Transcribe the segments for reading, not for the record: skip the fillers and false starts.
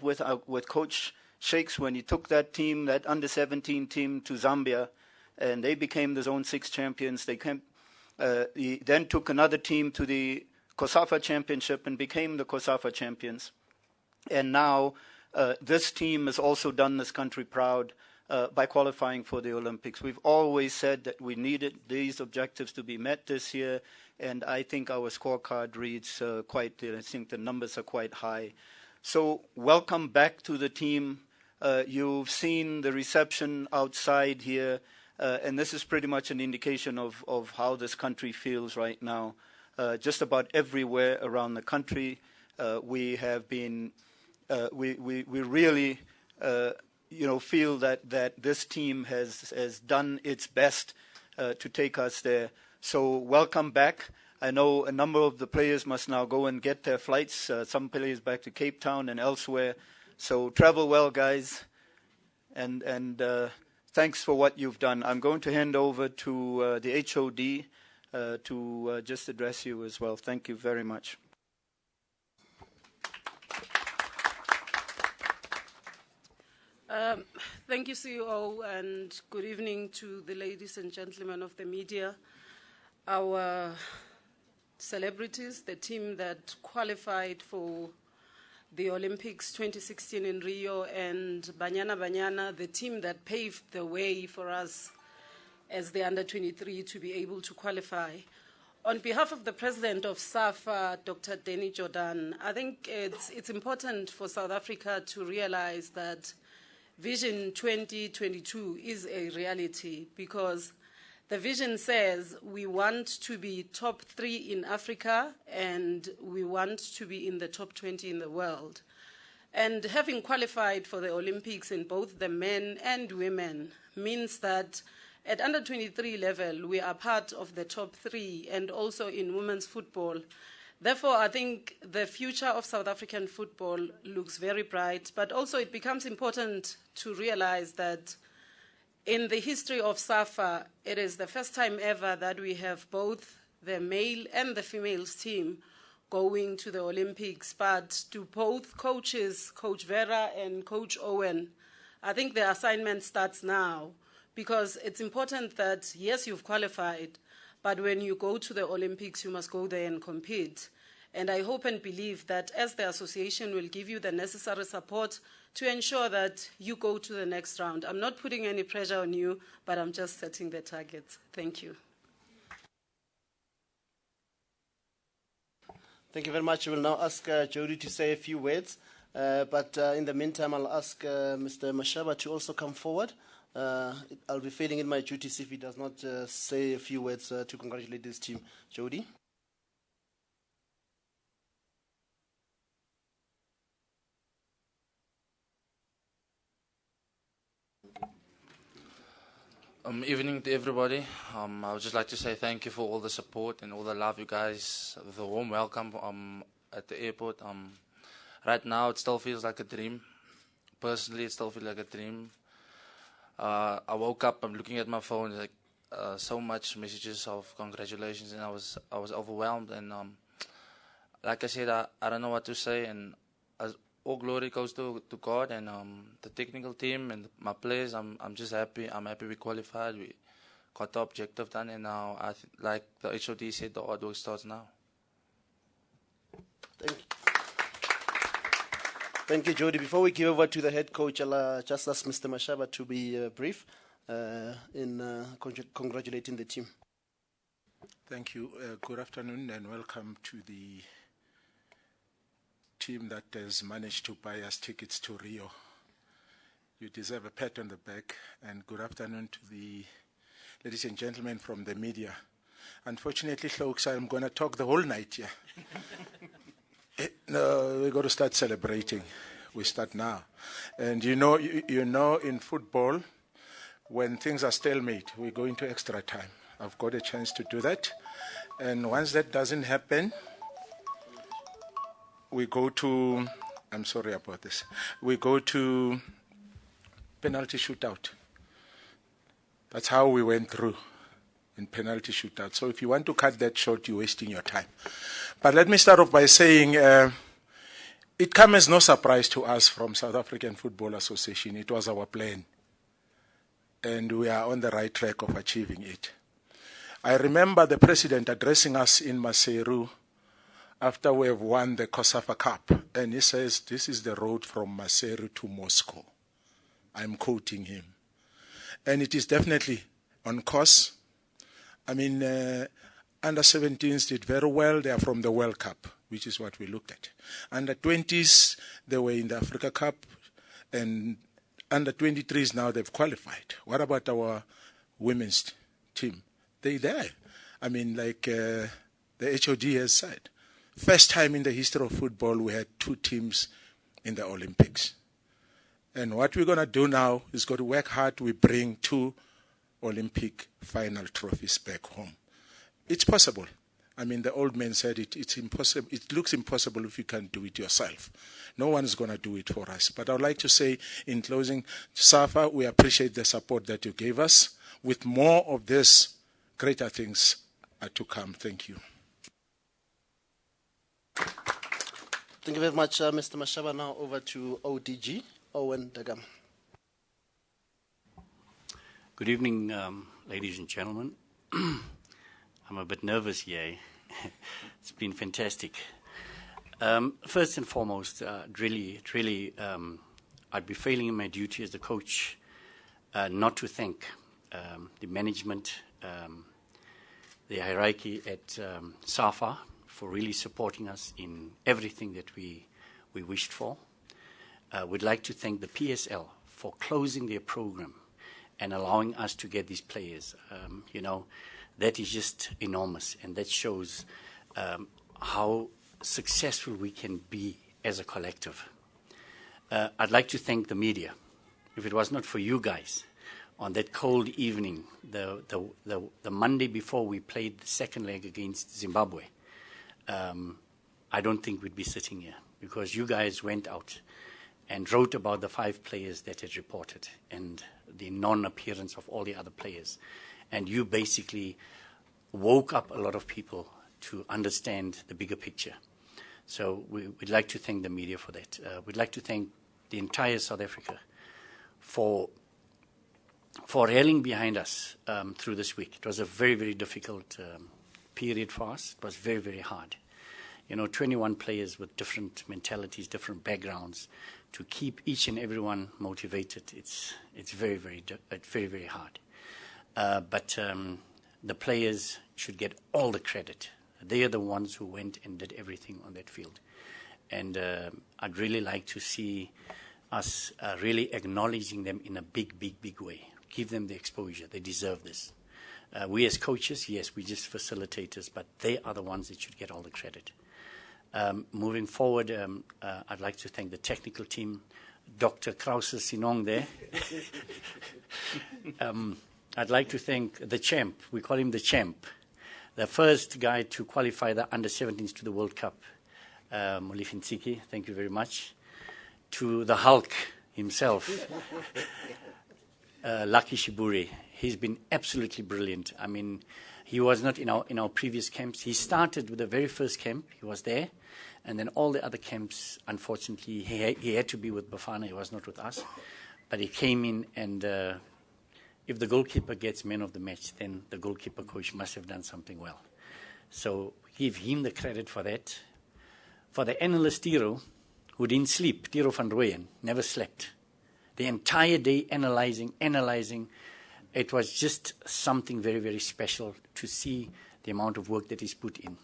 with Coach Shakes when he took that team, that under-17 team, to Zambia, and they became the Zone 6 champions. He then took another team to the COSAFA Championship and became the COSAFA champions. And now this team has also done this country proud by qualifying for the Olympics. We've always said that we needed these objectives to be met this year, and I think our scorecard reads I think the numbers are quite high. So welcome back to the team. You've seen the reception outside here, and this is pretty much an indication of how this country feels right now. Just about everywhere around the country, we have been, we really, feel that this team has done its best to take us there. So welcome back. I know a number of the players must now go and get their flights, some players back to Cape Town and elsewhere. So travel well, guys, and thanks for what you've done. I'm going to hand over to the HOD to just address you as well. Thank you very much. Thank you, CEO, and good evening to the ladies and gentlemen of the media. Our celebrities, the team that qualified for the Olympics 2016 in Rio, and Banyana, the team that paved the way for us as the under-23 to be able to qualify. On behalf of the President of SAFA, Dr. Danny Jordan, I think it's important for South Africa to realize that Vision 2022 is a reality, because the vision says we want to be top 3 in Africa and we want to be in the top 20 in the world. And having qualified for the Olympics in both the men and women means that at under 23 level, we are part of the top 3, and also in women's football. Therefore, I think the future of South African football looks very bright, but also it becomes important to realize that in the history of SAFA, it is the first time ever that we have both the male and the females team going to the Olympics. But to both coaches, Coach Vera and Coach Owen, I think the assignment starts now, because it's important that, yes, you've qualified, but when you go to the Olympics, you must go there and compete. And I hope and believe that as the association will give you the necessary support to ensure that you go to the next round. I'm not putting any pressure on you, but I'm just setting the targets. Thank you. Thank you very much. We will now ask Jody to say a few words. But in the meantime, I'll ask Mr. Mashaba to also come forward. I'll be failing in my duties if he does not say a few words to congratulate this team. Jody? Evening to everybody. I would just like to say thank you for all the support and all the love, you guys, the warm welcome at the airport. Right now, it still feels like a dream. Personally, it still feels like a dream. I woke up, I'm looking at my phone, like so much messages of congratulations, and I was overwhelmed. And like I said, I don't know what to say, and all glory goes to God and the technical team and my players. I'm just happy. I'm happy we qualified. We got the objective done, and now, like the HOD said, the hard work starts now. Thank you. Thank you, Jody. Before we give over to the head coach, I'll just ask Mr. Mashaba to be brief in congratulating the team. Thank you. Good afternoon and welcome to the team that has managed to buy us tickets to Rio. You deserve a pat on the back, and good afternoon to the ladies and gentlemen from the media. Unfortunately, folks, I'm going to talk the whole night here. No, we're going to start celebrating. We start now. And you know, in football, when things are stalemate, we go into extra time. I've got a chance to do that. And once that doesn't happen, we go to, I'm sorry about this, we go to penalty shootout. That's how we went through in penalty shootout. So if you want to cut that short, you're wasting your time. But let me start off by saying It comes as no surprise to us from South African Football Association. It was our plan. And we are on the right track of achieving it. I remember the president addressing us in Maseru after we have won the COSAFA Cup. And he says, this is the road from Maseru to Moscow. I'm quoting him. And it is definitely on course. I mean, under 17s did very well. They are from the World Cup, which is what we looked at. Under 20s, they were in the Africa Cup. And under 23s now they've qualified. What about our women's team? They're there. I mean, like the HOD has said, first time in the history of football we had 2 teams in the Olympics. And what we're going to do now is go to work hard. We bring 2 Olympic final trophies back home. It's possible. I mean, the old man said it's impossible. It looks impossible if you can't do it yourself. No one is going to do it for us. But I would like to say, in closing, SAFA, we appreciate the support that you gave us. With more of this, greater things are to come. Thank you. Thank you very much, Mr. Mashaba. Now over to ODG, Owen Dagam. Good evening, ladies and gentlemen. I'm a bit nervous here. It's been fantastic. First and foremost, really, I'd be failing in my duty as the coach not to thank the management, the hierarchy at SAFA for really supporting us in everything that we wished for. We'd like to thank the PSL for closing their program and allowing us to get these players. That is just enormous, and that shows how successful we can be as a collective. I'd like to thank the media. If it was not for you guys, on that cold evening, the Monday before we played the second leg against Zimbabwe, I don't think we'd be sitting here, because you guys went out and wrote about the 5 players that had reported and the non-appearance of all the other players. And you basically woke up a lot of people to understand the bigger picture. So we'd like to thank the media for that. We'd like to thank the entire South Africa for rallying behind us through this week. It was a very, very difficult period for us. It was very, very hard. 21 players with different mentalities, different backgrounds, to keep each and everyone motivated. It's very, very hard. But the players should get all the credit. They are the ones who went and did everything on that field. And I'd really like to see us really acknowledging them in a big way. Give them the exposure. They deserve this. We as coaches, yes, we're just facilitators, but they are the ones that should get all the credit. Moving forward, I'd like to thank the technical team, Dr. Krause Sinong there. I'd like to thank the champ. We call him the champ. The first guy to qualify the under-17s to the World Cup, Molifin Tsiki, thank you very much. To the Hulk himself, Lucky Shiburi. He's been absolutely brilliant. I mean, he was not in our previous camps. He started with the very first camp. He was there. And then all the other camps, unfortunately, he had to be with Bafana. He was not with us. But he came in, and if the goalkeeper gets man of the match, then the goalkeeper coach must have done something well. So we give him the credit for that. For the analyst Tiro, who didn't sleep, Tiro van Rooyen, never slept. The entire day analyzing. It was just something very, very special to see the amount of work that he's put in.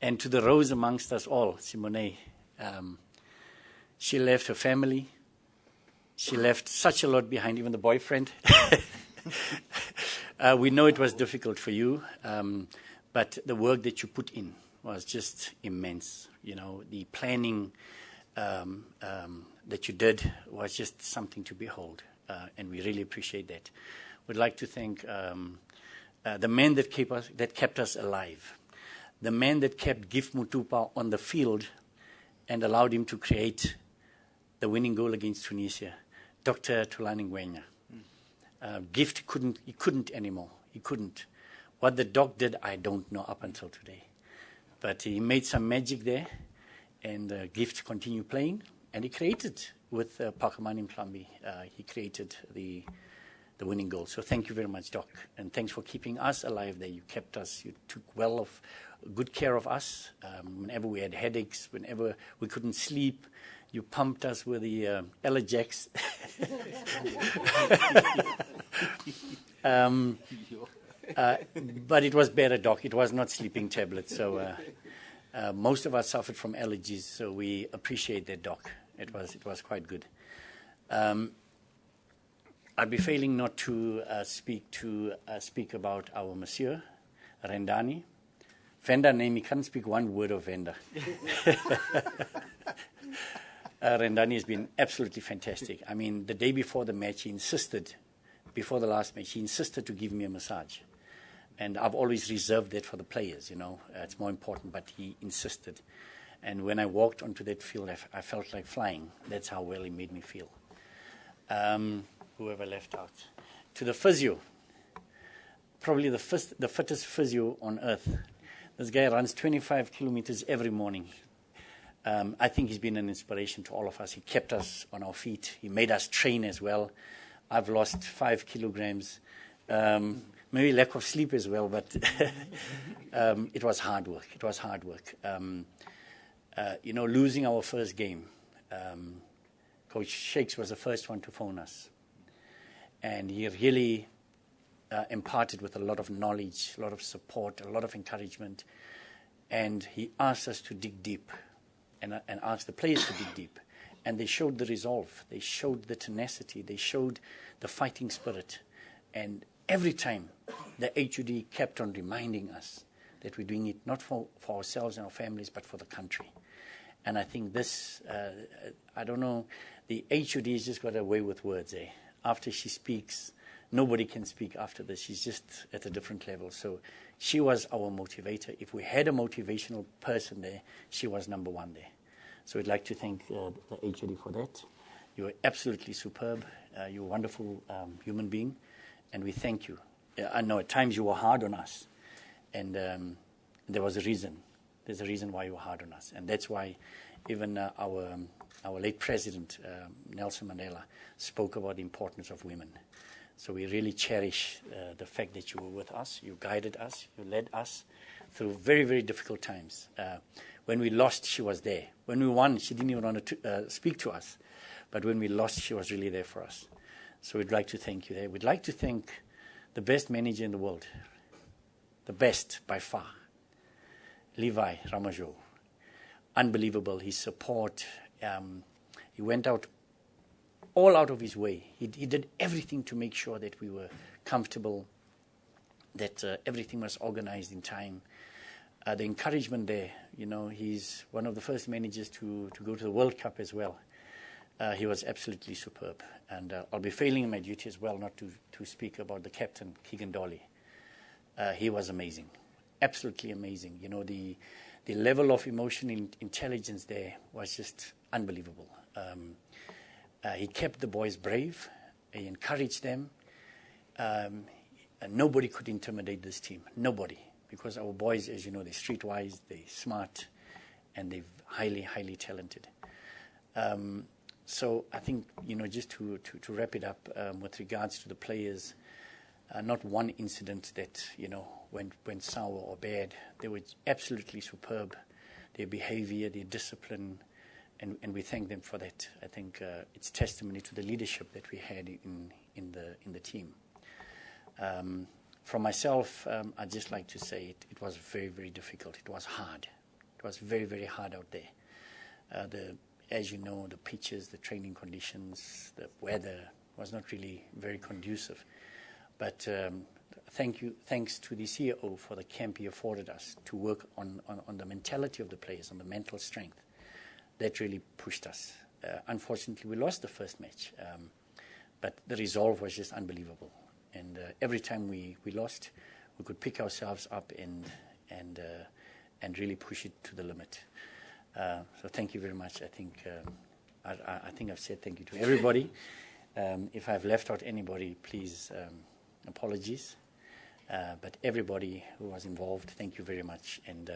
And to the rose amongst us all, Simone, she left her family. She left such a lot behind, even the boyfriend. We know it was difficult for you, but the work that you put in was just immense. The planning that you did was just something to behold, and we really appreciate that. We'd like to thank the men that kept us alive, the man that kept Gift Mutupa on the field and allowed him to create the winning goal against Tunisia, Dr. Tulani Ngwenya. Gift couldn't anymore. He couldn't. What the doc did, I don't know up until today. But he made some magic there, and Gift continue playing. And he created, with Pakamani Mklambi, he created the winning goal. So thank you very much, Doc. And thanks for keeping us alive there. You kept us, you took good care of us. Whenever we had headaches, whenever we couldn't sleep, you pumped us with the Elajax. But it was better, Doc. It was not sleeping tablets. So most of us suffered from allergies, so we appreciate that, Doc. It was quite good. I'd be failing not to speak about our monsieur, Rendani. Venda name, he can't speak one word of Venda. Rendani has been absolutely fantastic. I mean, the day before the match, before the last match, he insisted to give me a massage. And I've always reserved that for the players, it's more important, but he insisted. And when I walked onto that field, I felt like flying. That's how well he made me feel. Whoever left out. To the physio, probably the fittest physio on earth. This guy runs 25 kilometers every morning. I think he's been an inspiration to all of us. He kept us on our feet. He made us train as well. I've lost 5 kilograms. Maybe lack of sleep as well, but it was hard work. It was hard work. Losing our first game, Coach Shakes was the first one to phone us. And he really imparted with a lot of knowledge, a lot of support, a lot of encouragement. And he asked us to dig deep and asked the players to dig deep. And they showed the resolve. They showed the tenacity. They showed the fighting spirit. And every time, the HUD kept on reminding us that we're doing it not for ourselves and our families, but for the country. And I think this, I don't know, the HUD has just got away with words, eh? After she speaks, nobody can speak after this. She's just at a different level. So she was our motivator. If we had a motivational person there, she was number one there. So I'd like to thank the HUD for that. You were absolutely superb. You're a wonderful human being, and we thank you. I know at times you were hard on us, and there was a reason. There's a reason why you were hard on us, and that's why even our late president, Nelson Mandela, spoke about the importance of women. So we really cherish the fact that you were with us, you guided us, you led us through very, very difficult times. When we lost, she was there. When we won, she didn't even want to speak to us. But when we lost, she was really there for us. So we'd like to thank you there. We'd like to thank the best manager in the world, the best by far, Levi Ramajo. Unbelievable, his support. He went all out of his way. He did everything to make sure that we were comfortable, that everything was organized in time. The encouragement there, he's one of the first managers to go to the World Cup as well. He was absolutely superb. And I'll be failing in my duty as well not to speak about the captain, Keegan Dolly. He was amazing, absolutely amazing. The level of emotional intelligence there was just unbelievable. He kept the boys brave. He encouraged them. And nobody could intimidate this team. Nobody. Because our boys, as you know, they're streetwise, they're smart, and they're highly, highly talented. So I think, just to wrap it up with regards to the players, not one incident that, went sour or bad. They were absolutely superb. Their behavior, their discipline, and we thank them for that. I think it's testimony to the leadership that we had in the team. For myself, I'd just like to say it was very, very difficult. It was hard. It was very, very hard out there. As you know, the pitches, the training conditions, the weather was not really very conducive. But thanks to the CEO for the camp he afforded us to work on the mentality of the players, on the mental strength. That really pushed us. Unfortunately, we lost the first match, but the resolve was just unbelievable. And every time we lost, we could pick ourselves up and really push it to the limit. So thank you very much. I think I've said thank you to everybody. If I've left out anybody, please apologies. But everybody who was involved, thank you very much. And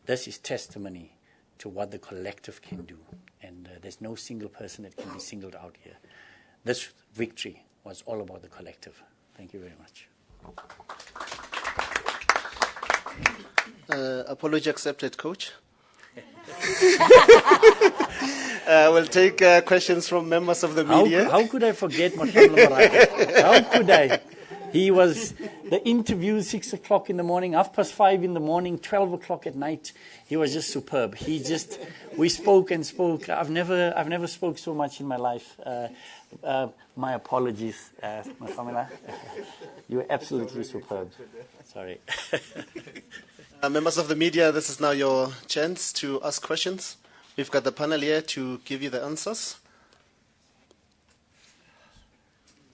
this is testimony to what the collective can do. And there's no single person that can be singled out here. This victory was all about the collective. Thank you very much. Apology accepted, Coach. We'll take questions from members of the media. How could I forget Mashamla Maraka? How could I? He was the interview 6 o'clock in the morning, 5:30 in the morning, 12 o'clock at night. He was just superb. We spoke and spoke. I've never spoke so much in my life. My apologies, Mashamla. You were absolutely superb. Sorry. Members of the media, this is now your chance to ask questions. We've got the panel here to give you the answers.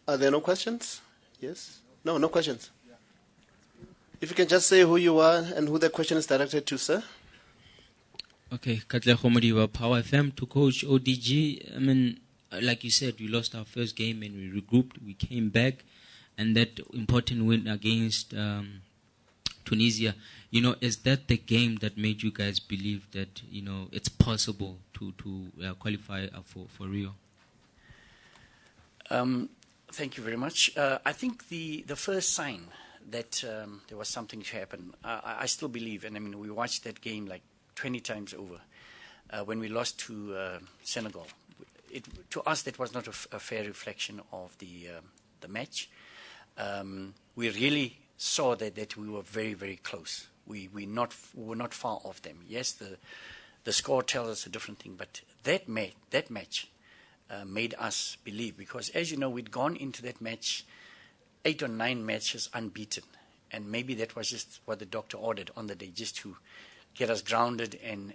Are there no questions? Yes? No questions. If you can just say who you are and who the question is directed to, sir. Okay, Katle Khomodiwa, Power FM. To Coach ODG, I mean, like you said, we lost our first game and we regrouped, we came back, and that important win against Tunisia, is that the game that made you guys believe that, it's possible to qualify for Rio? Thank you very much. I think the first sign that there was something to happen, I still believe, and I mean, we watched that game like 20 times over when we lost to Senegal. To us, that was not a fair reflection of the match. We really saw that we were very, very close. We were not far off them. Yes, the score tells us a different thing, but that match made us believe, because as you know, we'd gone into that match 8 or 9 matches unbeaten, and maybe that was just what the doctor ordered on the day, just to get us grounded and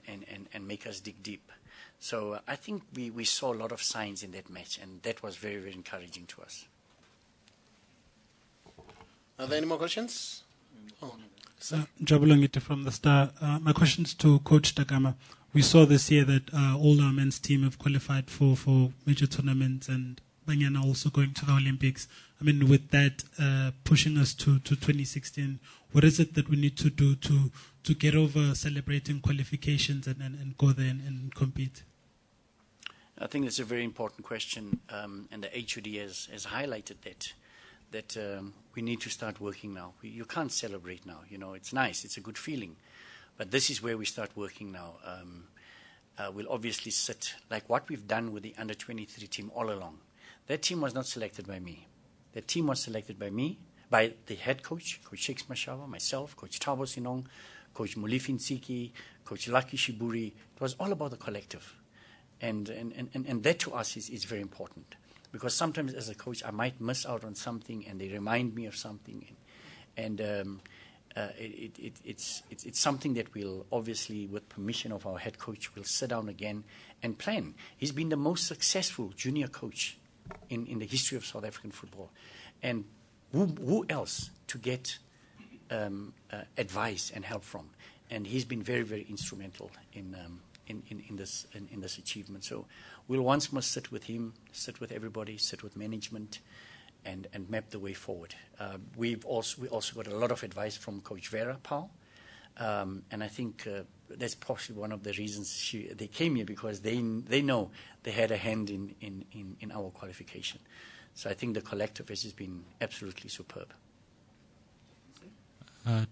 make us dig deep. So I think we saw a lot of signs in that match, and that was very, very encouraging to us. Are there any more questions? Jabulangite from the Star. My question is to Coach Takama. We saw this year that all our men's team have qualified for major tournaments, and Banyana also going to the Olympics. I mean, with that pushing us to 2016, what is it that we need to do to get over celebrating qualifications and go there and compete? I think that's a very important question, and the HUD has highlighted that we need to start working now. You can't celebrate now. It's nice. It's a good feeling. But this is where we start working now. We'll obviously sit, like what we've done with the under-23 team all along. That team was not selected by me. That team was selected by me, by the head coach, Coach Shakes Mashava, myself, Coach Thabo Sinong, Coach Molefi Nsiki, Coach Lucky Shiburi. It was all about the collective. And that to us is very important. Because sometimes as a coach, I might miss out on something, and they remind me of something. It's something that we'll obviously, with permission of our head coach, we'll sit down again and plan. He's been the most successful junior coach in the history of South African football. And who else to get advice and help from? And he's been very, very instrumental in this achievement. So we'll once more sit with him, sit with everybody, sit with management, and map the way forward. We also got a lot of advice from Coach Vera Paul, and I think that's possibly one of the reasons they came here, because they know they had a hand in our qualification. So I think the collective has just been absolutely superb.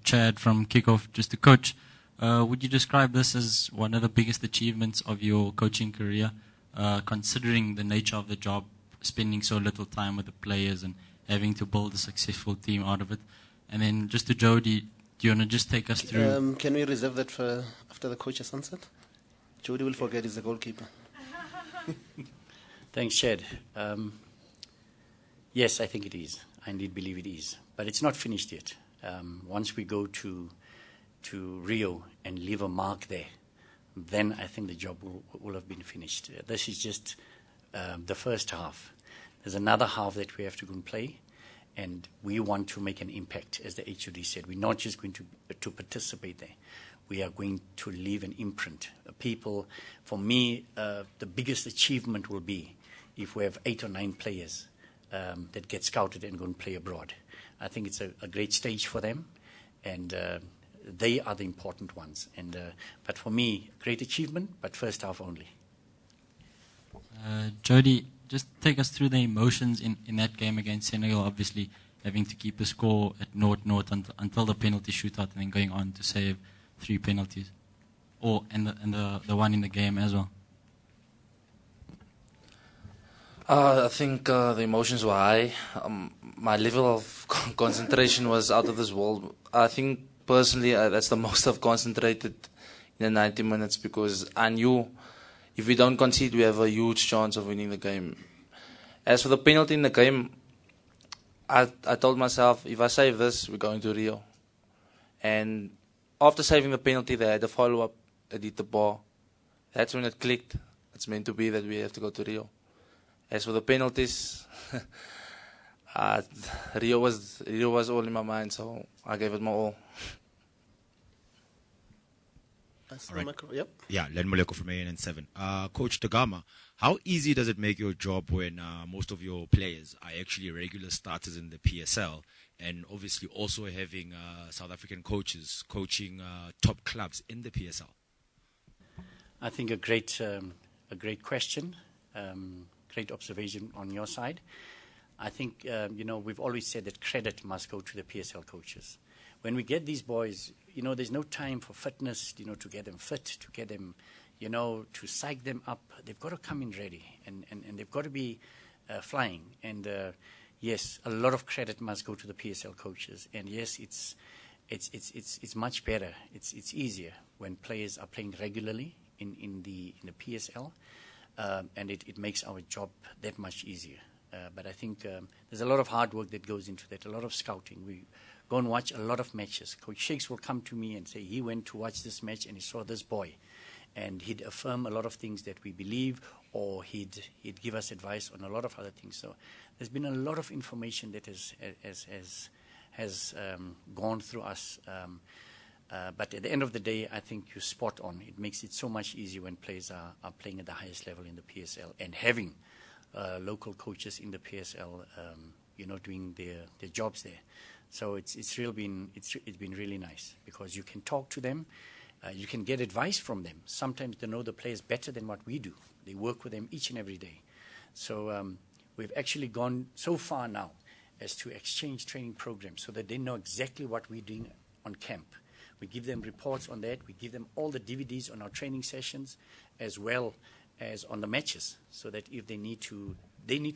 Chad from Kickoff, just to coach. Would you describe this as one of the biggest achievements of your coaching career, considering the nature of the job, spending so little time with the players and having to build a successful team out of it? And then just to Jody, do you want to just take us through? Can we reserve that for after the coach has answered? Jody will forget he's the goalkeeper. Thanks, Chad. Yes, I think it is. I indeed believe it is. But it's not finished yet. Once we go to Rio and leave a mark there, then I think the job will have been finished. This is just the first half. There's another half that we have to go and play, and we want to make an impact, as the HOD said. We're not just going to participate there. We are going to leave an imprint. People, for me, the biggest achievement will be if we have 8 or 9 players that get scouted and go and play abroad. I think it's a great stage for them, and they are the important ones. And but for me, great achievement, but first half only. Jody, just take us through the emotions in that game against Senegal, obviously having to keep the score at 0-0 until the penalty shootout and then going on to save 3 penalties. And the one in the game as well. I think the emotions were high. My level of concentration was out of this world. I think personally that's the most I've concentrated in the 90 minutes, because I knew if we don't concede, we have a huge chance of winning the game. As for the penalty in the game, I told myself, if I save this, we're going to Rio. And after saving the penalty, they had a follow-up at the bar. That's when it clicked. It's meant to be that we have to go to Rio. As for the penalties, Rio was all in my mind, so I gave it my all. Right. Yep. Yeah, Len Moleko from ANN7. Coach Tagama, how easy does it make your job when most of your players are actually regular starters in the PSL, and obviously also having South African coaches coaching top clubs in the PSL? I think a great question, great observation on your side. I think, we've always said that credit must go to the PSL coaches. When we get these boys, there's no time for fitness, to get them fit, to get them, to psych them up. They've got to come in ready, and they've got to be flying. And yes, a lot of credit must go to the PSL coaches. And yes, it's much better. It's easier when players are playing regularly in the PSL, and it makes our job that much easier. But I think there's a lot of hard work that goes into that, a lot of scouting. We go and watch a lot of matches. Coach Shakes will come to me and say he went to watch this match and he saw this boy. And he'd affirm a lot of things that we believe, or he'd give us advice on a lot of other things. So there's been a lot of information that has gone through us. But at the end of the day, I think you're spot on. It makes it so much easier when players are playing at the highest level in the PSL, and having local coaches in the PSL, doing their jobs there. So it's been really nice, because you can talk to them, you can get advice from them. Sometimes they know the players better than what we do. They work with them each and every day. So we've actually gone so far now as to exchange training programs so that they know exactly what we're doing on camp. We give them reports on that. We give them all the DVDs on our training sessions, as well as on the matches, so that if they need to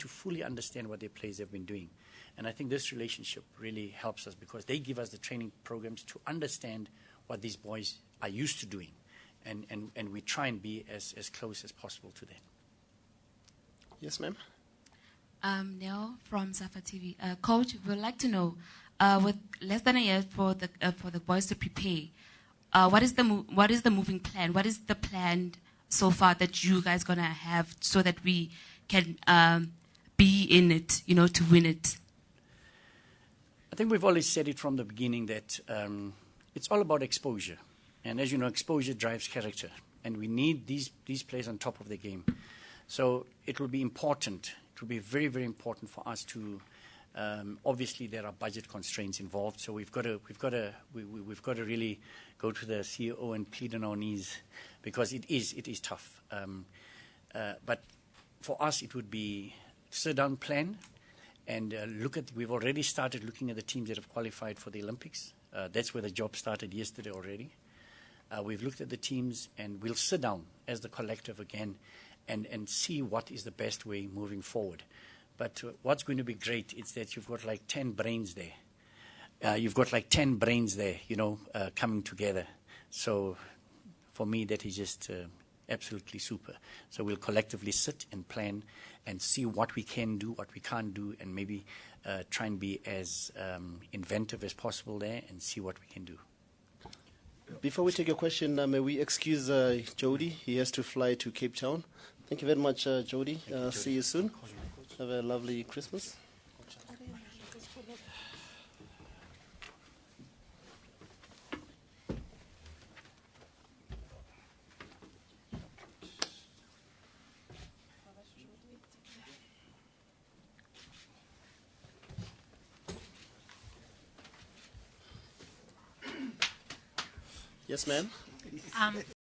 fully understand what their players have been doing. And I think this relationship really helps us, because they give us the training programs to understand what these boys are used to doing. And we try and be as close as possible to that. Yes, ma'am. Neil from Safa TV. Coach, we would like to know, with less than a year for the boys to prepare, what is the moving plan? What is the plan so far that you guys gonna have so that we can be in it, to win it? I think we've always said it from the beginning that it's all about exposure. And as you know, exposure drives character. And we need these players on top of the game. So it will be important. It will be very, very important for us to. Obviously, there are budget constraints involved, so we've got to really go to the CEO and plead on our knees, because it is tough. But for us, it would be sit down, plan, and we've already started looking at the teams that have qualified for the Olympics. That's where the job started yesterday already. We've looked at the teams, and we'll sit down as the collective again and see what is the best way moving forward. But what's going to be great is that you've got like 10 brains there. Coming together. So for me, that is just absolutely super. So we'll collectively sit and plan and see what we can do, what we can't do, and maybe try and be as inventive as possible there and see what we can do. Before we take your question, may we excuse Jody? He has to fly to Cape Town. Thank you very much, Jody. See you soon. Have a lovely Christmas. Yes, ma'am.